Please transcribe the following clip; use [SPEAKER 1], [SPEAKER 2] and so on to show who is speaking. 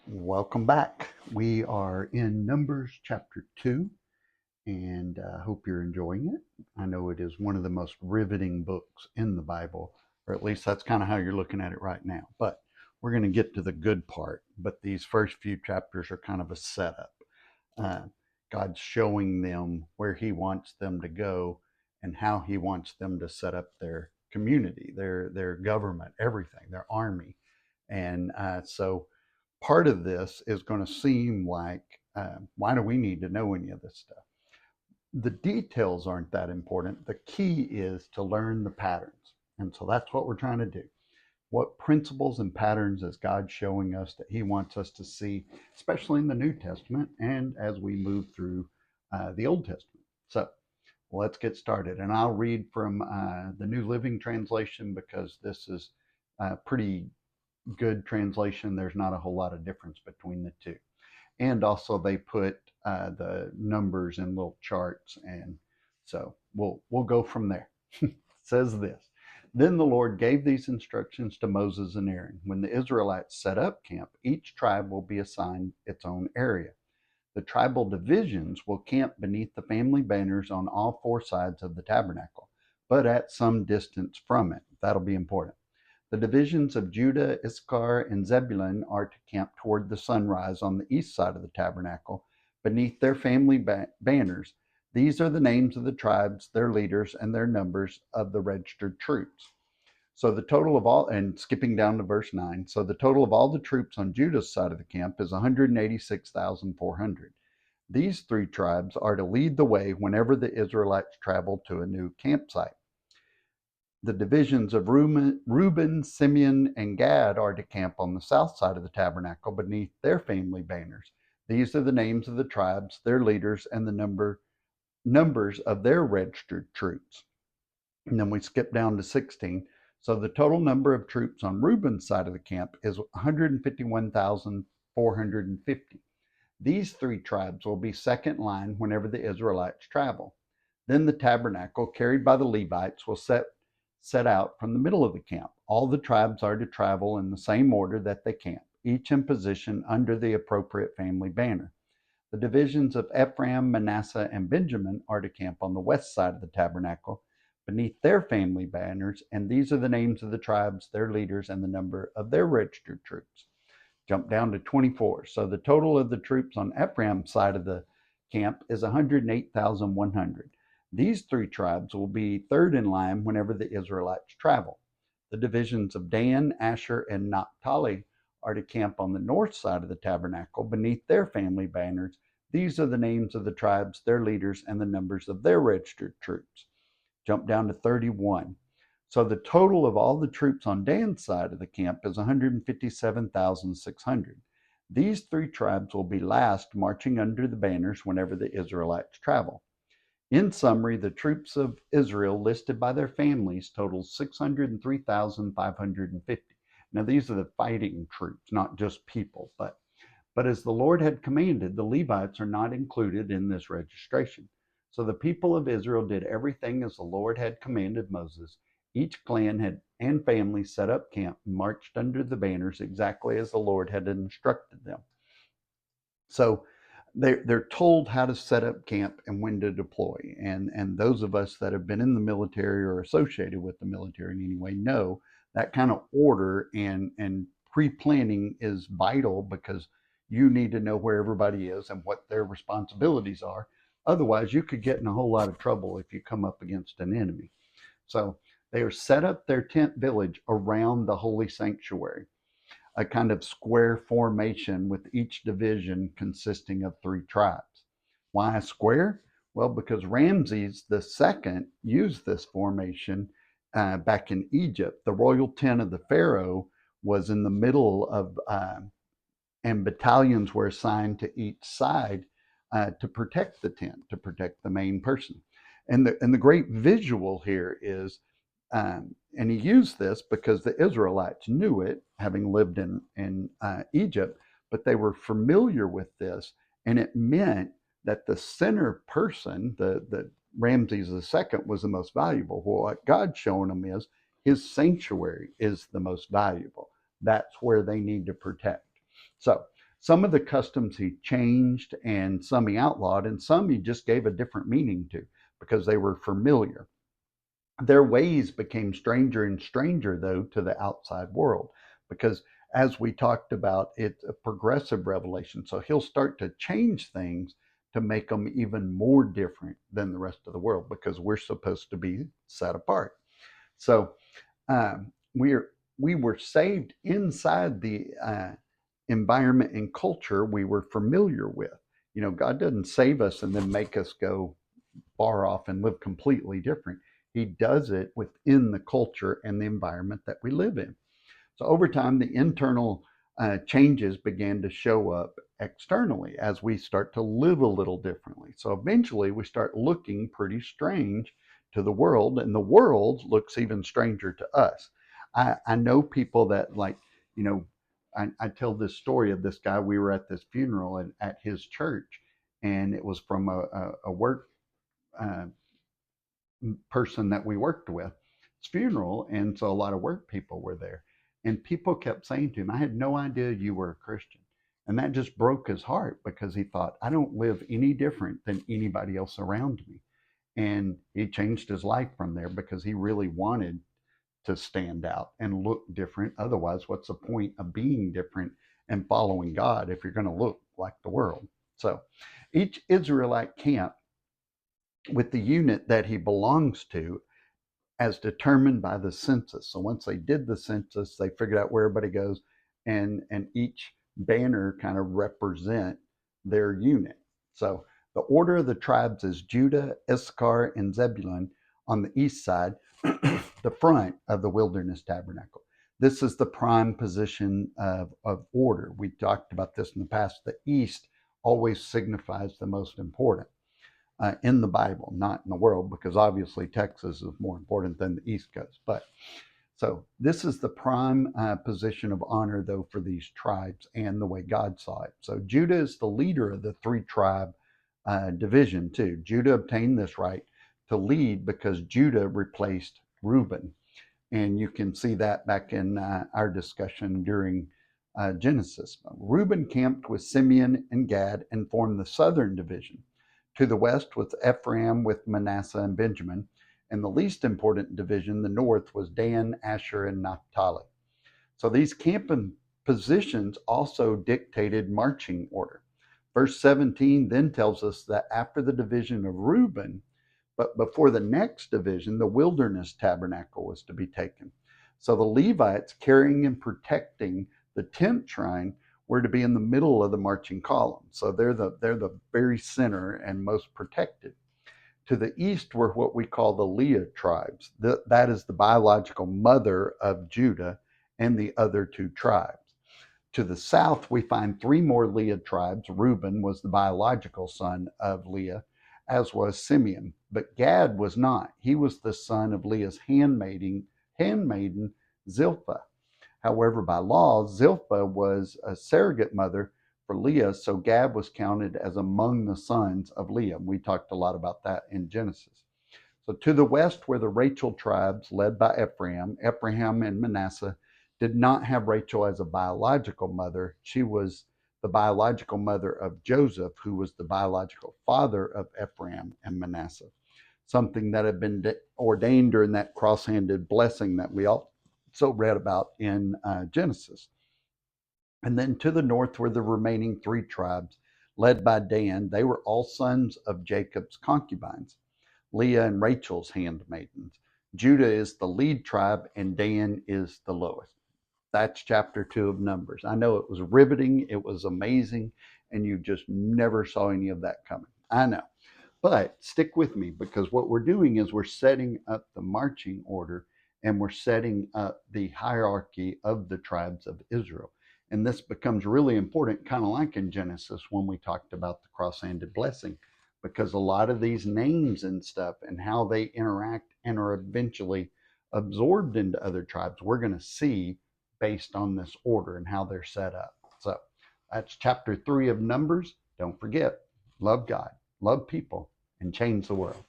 [SPEAKER 1] Welcome back. We are in Numbers chapter 2, and I hope you're enjoying it. I know it is one of the most riveting books in the Bible, or at least that's kind of how you're looking at it right now. But we're going to get to the good part. But these first few chapters are kind of a setup. Uh, God's showing them where He wants them to go and how He wants them to set up their community, their government, everything, their army. And so part of this is going to seem like, why do we need to know any of this stuff? The details aren't that important. The key is to learn the patterns. And so that's what we're trying to do. What principles and patterns is God showing us that He wants us to see, especially in the New Testament and as we move through the Old Testament? So let's get started. And I'll read from the New Living Translation because this is pretty good translation. There's not a whole lot of difference between the two. And also they put the numbers in little charts, and so we'll go from there. It says this: Then the Lord gave these instructions to Moses and Aaron. When the Israelites set up camp, each tribe will be assigned its own area. The tribal divisions will camp beneath the family banners on all four sides of the tabernacle, but at some distance from it. That'll be important. The divisions of Judah, Issachar, and Zebulun are to camp toward the sunrise on the east side of the tabernacle, beneath their family banners. These are the names of the tribes, their leaders, and their numbers of the registered troops. So the total of all, and skipping down to verse 9, so the total of all the troops on Judah's side of the camp is 186,400. These three tribes are to lead the way whenever the Israelites travel to a new campsite. The divisions of Reuben, Simeon, and Gad are to camp on the south side of the tabernacle beneath their family banners. These are the names of the tribes, their leaders, and the numbers of their registered troops. And then we skip down to 16. So the total number of troops on Reuben's side of the camp is 151,450. These three tribes will be second line whenever the Israelites travel. Then the tabernacle, carried by the Levites, will set out from the middle of the camp. All the tribes are to travel in the same order that they camp, each in position under the appropriate family banner. The divisions of Ephraim, Manasseh, and Benjamin are to camp on the west side of the tabernacle beneath their family banners, and these are the names of the tribes, their leaders, and the number of their registered troops. Jump down to 24. So the total of the troops on Ephraim's side of the camp is 108,100. These three tribes will be third in line whenever the Israelites travel. The divisions of Dan, Asher, and Naphtali are to camp on the north side of the tabernacle beneath their family banners. These are the names of the tribes, their leaders, and the numbers of their registered troops. Jump down to 31. So the total of all the troops on Dan's side of the camp is 157,600. These three tribes will be last marching under the banners whenever the Israelites travel. In summary, the troops of Israel listed by their families total 603,550. Now, these are the fighting troops, not just people. But as the Lord had commanded, the Levites are not included in this registration. So the people of Israel did everything as the Lord had commanded Moses. Each clan and family set up camp and marched under the banners exactly as the Lord had instructed them. So they're told how to set up camp and when to deploy. And those of us that have been in the military or associated with the military in any way know that kind of order and pre-planning is vital, because you need to know where everybody is and what their responsibilities are. Otherwise, you could get in a whole lot of trouble if you come up against an enemy. So they are set up their tent village around the holy sanctuary, a kind of square formation with each division consisting of three tribes. Why a square? Well, because Ramses II used this formation back in Egypt. The royal tent of the Pharaoh was in the middle of, and battalions were assigned to each side to protect the tent, to protect the main person. And the great visual here is, and he used this because the Israelites knew it, having lived in Egypt, but they were familiar with this, and it meant that the center person, the Ramses II, was the most valuable. Well, what God's showing them is his sanctuary is the most valuable. That's where they need to protect. So Some of the customs he changed, and some he outlawed, and some he just gave a different meaning to because they were familiar. Their ways became stranger and stranger, though, to the outside world, because as we talked about, it's a progressive revelation. So he'll start to change things to make them even more different than the rest of the world, because we're supposed to be set apart. So we're we were saved inside the environment and culture we were familiar with. You know, God doesn't save us and then make us go far off and live completely different. He does it within the culture and the environment that we live in. So over time, the internal changes began to show up externally as we start to live a little differently. So eventually, we start looking pretty strange to the world, and the world looks even stranger to us. I know people that, like, you know, I tell this story of this guy. We were at this funeral at his church, and it was from a work uh, person that we worked with, his funeral, and so a lot of work people were there. And people kept saying to him, I had no idea you were a Christian. And that just broke his heart, because he thought, I don't live any different than anybody else around me. And he changed his life from there, because he really wanted to stand out and look different. Otherwise, what's the point of being different and following God if you're going to look like the world? So each Israelite camp, with the unit that he belongs to, as determined by the census. So once they did the census, they figured out where everybody goes, and each banner kind of represent their unit. So the order of the tribes is Judah, Issachar, and Zebulun on the east side, the front of the wilderness tabernacle. This is the prime position of order. We talked about this in the past. The east always signifies the most important in the Bible, not in the world, because obviously Texas is more important than the East Coast. But so this is the prime position of honor, though, for these tribes and the way God saw it. So Judah is the leader of the three tribe division, too. Judah obtained this right to lead because Judah replaced Reuben. And you can see that back in our discussion during Genesis. Reuben camped with Simeon and Gad and formed the southern division. To the west was Ephraim with Manasseh and Benjamin, and the least important division, the north, was Dan, Asher, and Naphtali. So these camping positions also dictated marching order. Verse 17 then tells us that after the division of Reuben, but before the next division, the wilderness tabernacle was to be taken. So the Levites, carrying and protecting the tent shrine, were to be in the middle of the marching column. So they're the very center and most protected. To the east were what we call the Leah tribes. That is the biological mother of Judah and the other two tribes. To the south, we find three more Leah tribes. Reuben was the biological son of Leah, as was Simeon. But Gad was not. He was the son of Leah's handmaiden Zilpah. However, by law, Zilpah was a surrogate mother for Leah, so Gad was counted as among the sons of Leah. We talked a lot about that in Genesis. So to the west were the Rachel tribes led by Ephraim. Ephraim and Manasseh did not have Rachel as a biological mother. She was the biological mother of Joseph, who was the biological father of Ephraim and Manasseh, something that had been ordained during that cross-handed blessing that we all read about in Genesis. And then to the north were the remaining three tribes led by Dan. They were all sons of Jacob's concubines, Leah and Rachel's handmaidens. Judah is the lead tribe and Dan is the lowest. That's chapter 2 of Numbers. I know it was riveting, it was amazing, and you just never saw any of that coming. I know. But stick with me, because what we're doing is we're setting up the marching order, and we're setting up the hierarchy of the tribes of Israel. And this becomes really important, kind of like in Genesis when we talked about the cross-handed blessing, because a lot of these names and stuff and how they interact and are eventually absorbed into other tribes, we're going to see based on this order and how they're set up. So that's chapter 3 of Numbers. Don't forget, love God, love people, and change the world.